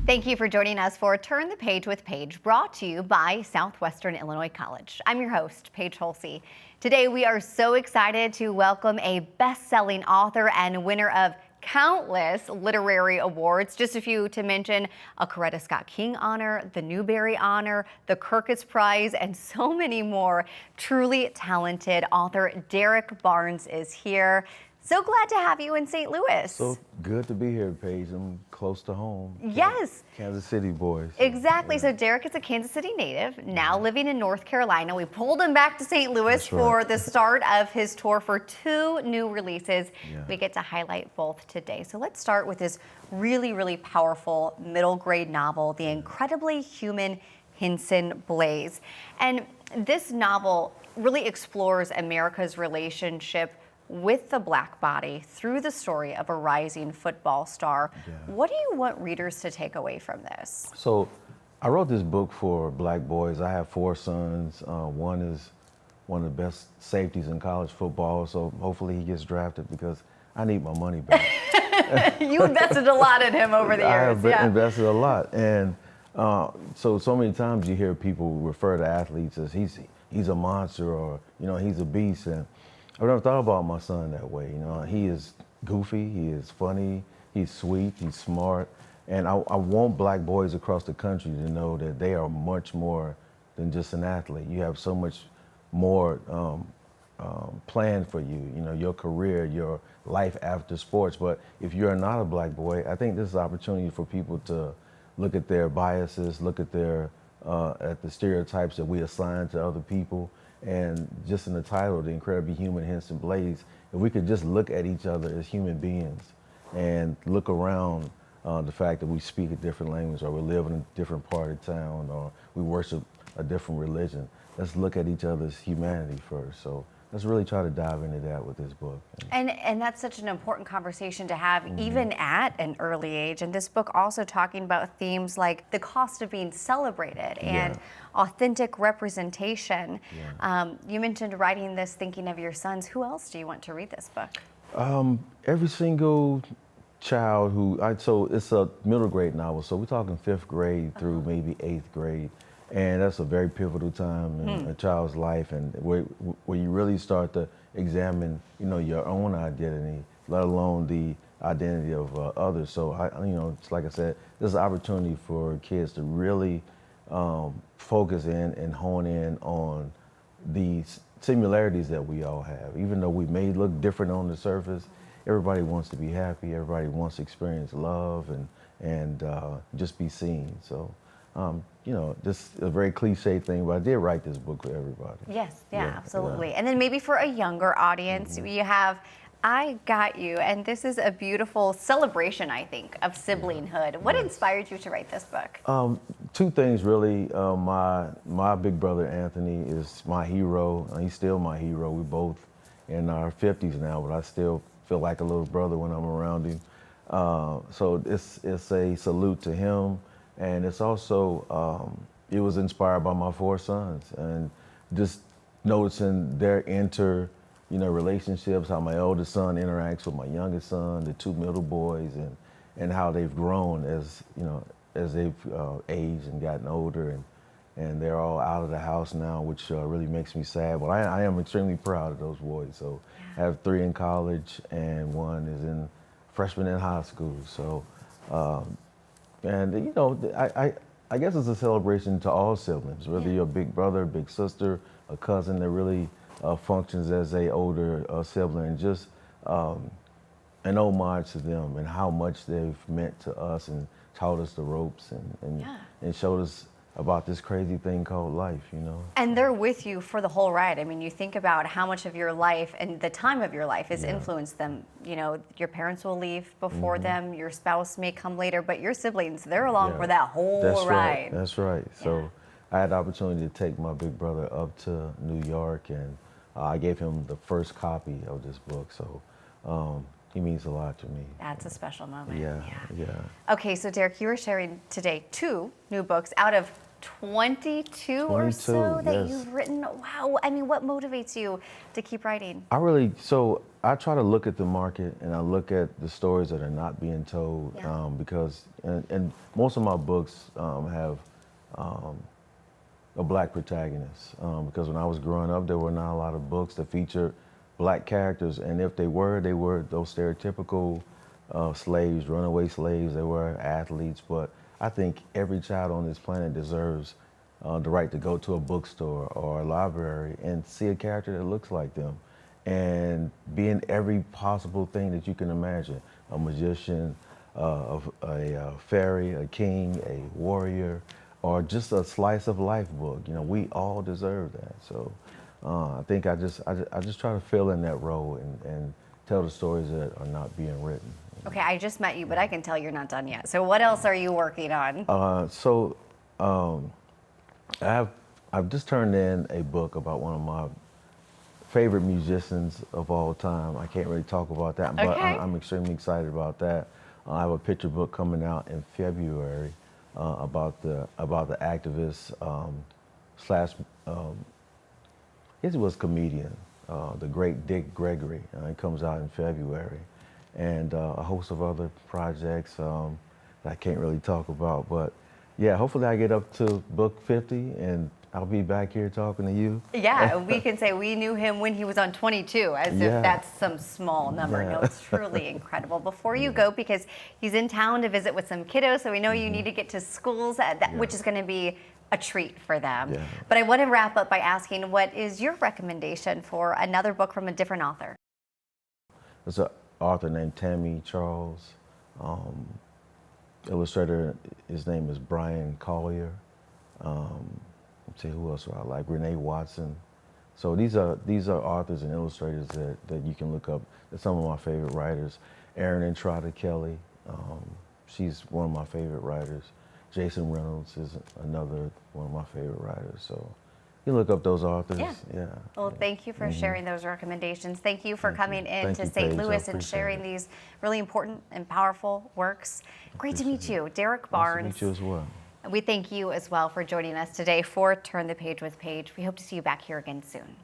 Thank you for joining us for Turn the Page with Paige, brought to you by Southwestern Illinois College. I'm your host, Paige Hulsey. Today, we are so excited to welcome a best-selling author and winner of countless literary awards. Just a few to mention: a Coretta Scott King Honor, the Newbery Honor, the Kirkus Prize, and so many more. Truly talented author Derrick Barnes is here. So glad to have you in St. Louis. So good to be here, Paige. I'm close to home. Yes. Kansas City boy. Exactly. Yeah. So Derrick is a Kansas City native, now living in North Carolina. We pulled him back to St. Louis for the start of his tour for 2 new releases. Yeah. We get to highlight both today. So let's start with this really, really powerful middle grade novel, The Incredibly Human Henson, Blayze. And this novel really explores America's relationship with the black body through the story of a rising football star. Yeah. What do you want readers to take away from this? So I wrote this book for black boys. I have 4 sons. One is one of the best safeties in college football, so hopefully he gets drafted because I need my money back. You invested a lot in him over the years. I have invested a lot. And so many times you hear people refer to athletes as he's a monster, or he's a beast. And I've never thought about my son that way. He is goofy, he is funny, he's sweet, he's smart. And I want black boys across the country to know that they are much more than just an athlete. You have so much more planned for you, your career, your life after sports. But if you're not a black boy, I think this is an opportunity for people to look at their biases, look at the stereotypes that we assign to other people. And just in the title, The Incredibly Human Henson, Blayze, if we could just look at each other as human beings and look around the fact that we speak a different language, or we live in a different part of town, or we worship a different religion, let's look at each other's humanity first. So let's really try to dive into that with this book. And that's such an important conversation to have, even at an early age. And this book also talking about themes like the cost of being celebrated and authentic representation. You mentioned writing this thinking of your sons. Who else do you want to read this book? Every single child so it's a middle grade novel, so we're talking 5th grade through maybe 8th grade. And that's a very pivotal time in a child's life, and where you really start to examine, your own identity, let alone the identity of others. So it's like I said, this is an opportunity for kids to really focus in and hone in on the similarities that we all have. Even though we may look different on the surface, everybody wants to be happy. Everybody wants to experience love and just be seen. So. This is a very cliche thing, but I did write this book for everybody. Yes, absolutely. And then maybe for a younger audience, you have I Got You, and this is a beautiful celebration, I think, of siblinghood. What inspired you to write this book? 2 things, really. My big brother, Anthony, is my hero. He's still my hero. We're both in our 50s now, but I still feel like a little brother when I'm around him. So it's a salute to him. And it's also, it was inspired by my 4 sons, and just noticing their relationships, how my oldest son interacts with my youngest son, the 2 middle boys, and how they've grown as they've aged and gotten older, and they're all out of the house now, which really makes me sad. But I am extremely proud of those boys. So I have 3 in college, and 1 is in freshman in high school. So. And I guess it's a celebration to all siblings, whether you're a big brother, big sister, a cousin that really functions as a older sibling. Just an homage to them and how much they've meant to us and taught us the ropes and showed us about this crazy thing called life, And they're with you for the whole ride. I mean, you think about how much of your life and the time of your life has influenced them. Your parents will leave before them, your spouse may come later, but your siblings, they're along for that whole ride. That's right. So I had the opportunity to take my big brother up to New York, and I gave him the first copy of this book. So he means a lot to me. That's a special moment. Yeah. Okay, so Derrick, you are sharing today 2 new books out of 22 or so that yes. you've written. Wow. I mean, what motivates you to keep writing? I try to look at the market and I look at the stories that are not being told because, and most of my books have a black protagonist because when I was growing up, there were not a lot of books that featured black characters, and if they were those stereotypical slaves, runaway slaves. They were athletes, but I think every child on this planet deserves the right to go to a bookstore or a library and see a character that looks like them and be in every possible thing that you can imagine. A magician, a fairy, a king, a warrior, or just a slice of life book. You know, we all deserve that. So I think I just try to fill in that role and tell the stories that are not being written. Okay, I just met you, but I can tell you're not done yet. So what else are you working on? I've just turned in a book about one of my favorite musicians of all time. I can't really talk about that, but I'm extremely excited about that. I have a picture book coming out in February about the activist slash he was comedian, the great Dick Gregory. It comes out in February, and a host of other projects that I can't really talk about. But yeah, hopefully I get up to book 50 and I'll be back here talking to you. Yeah, we can say we knew him when he was on 22, as if that's some small number. No, it's truly incredible. Before you go, because he's in town to visit with some kiddos, so we know you need to get to schools, which is going to be a treat for them. Yeah. But I want to wrap up by asking, what is your recommendation for another book from a different author? There's an author named Tammy Charles. Illustrator, his name is Brian Collier. Let's see, who else do I like? Renee Watson. So these are authors and illustrators that you can look up. They're some of my favorite writers. Erin Entrada Kelly, she's one of my favorite writers. Jason Reynolds is another one of my favorite writers. So you look up those authors. Yeah. Well, thank you for sharing those recommendations. Thank you for coming in to St. Louis and sharing these really important and powerful works. Great to meet you, Derrick Barnes. Nice to meet you as well. We thank you as well for joining us today for Turn the Page with Paige. We hope to see you back here again soon.